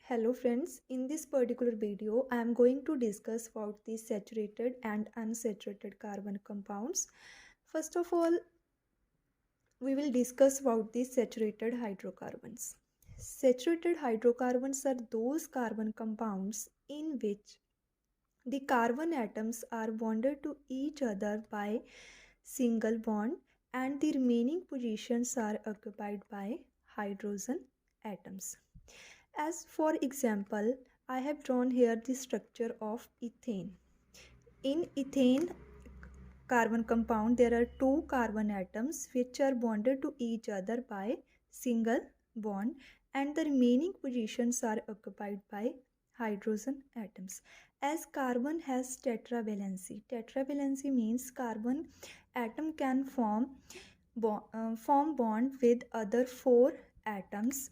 Hello friends, in this particular video I am going to discuss about the saturated and unsaturated carbon compounds. First of all, we will discuss about the saturated hydrocarbons. Saturated hydrocarbons are those carbon compounds in which the carbon atoms are bonded to each other by single bond and the remaining positions are occupied by hydrogen atoms. As for example, I have drawn here the structure of ethane. In ethane carbon compound, there are two carbon atoms which are bonded to each other by single bond and the remaining positions are occupied by hydrogen atoms. As carbon has tetravalency means carbon atom can form bond with other four atoms,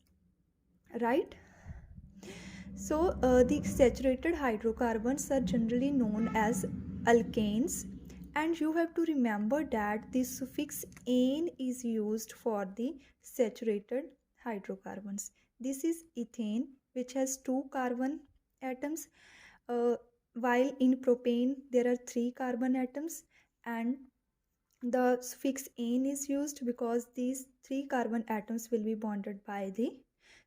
right? So, the saturated hydrocarbons are generally known as alkanes, and you have to remember that the suffix "ane" is used for the saturated hydrocarbons. This is ethane, which has two carbon atoms, uh, while in propane there are three carbon atoms, and the suffix "ane" is used because these three carbon atoms will be bonded by the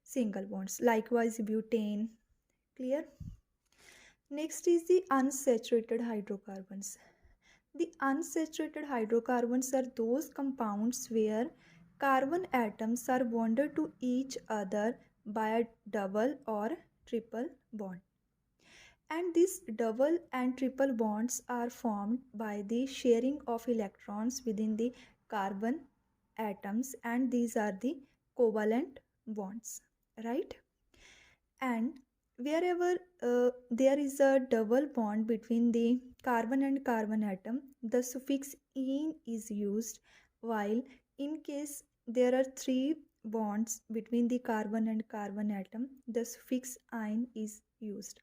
single bonds. Likewise, butane. Clear? Next is the unsaturated hydrocarbons. The unsaturated hydrocarbons are those compounds where carbon atoms are bonded to each other by a double or triple bond. And these double and triple bonds are formed by the sharing of electrons within the carbon atoms, and these are the covalent bonds, right? And wherever there is a double bond between the carbon and carbon atom, the suffix "ene" is used, while in case there are three bonds between the carbon and carbon atom, the suffix "ine" is used.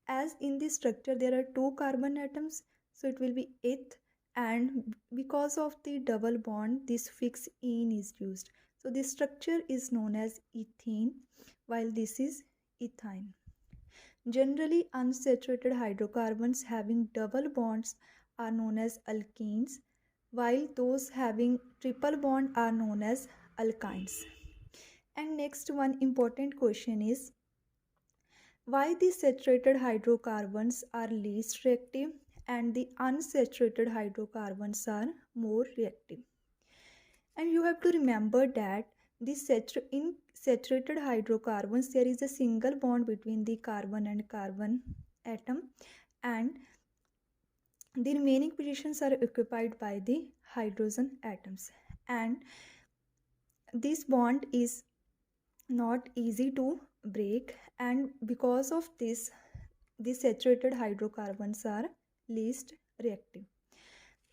As in the structure there are two carbon atoms, so it will be eth, and because of the double bond, this suffix "ene" is used. So the structure is known as ethene, while this is ethyne. Generally, unsaturated hydrocarbons having double bonds are known as alkenes, while those having triple bond are known as alkynes. And next one important question is why the saturated hydrocarbons are least reactive and the unsaturated hydrocarbons are more reactive. And you have to remember that in saturated hydrocarbons there is a single bond between the carbon and carbon atom, and the remaining positions are occupied by the hydrogen atoms, and this bond is not easy to break, and because of this the saturated hydrocarbons are least reactive.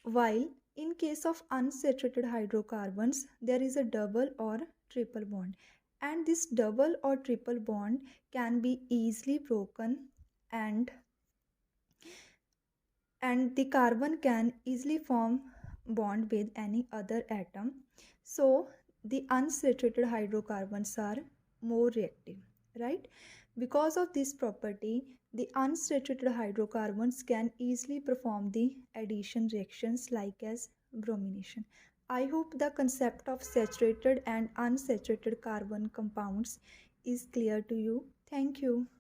While in case of unsaturated hydrocarbons, there is a double or triple bond, and this double or triple bond can be easily broken, and the carbon can easily form bond with any other atom. So the unsaturated hydrocarbons are more reactive, right? Because of this property, the unsaturated hydrocarbons can easily perform the addition reactions like as bromination. I hope the concept of saturated and unsaturated carbon compounds is clear to you. Thank you.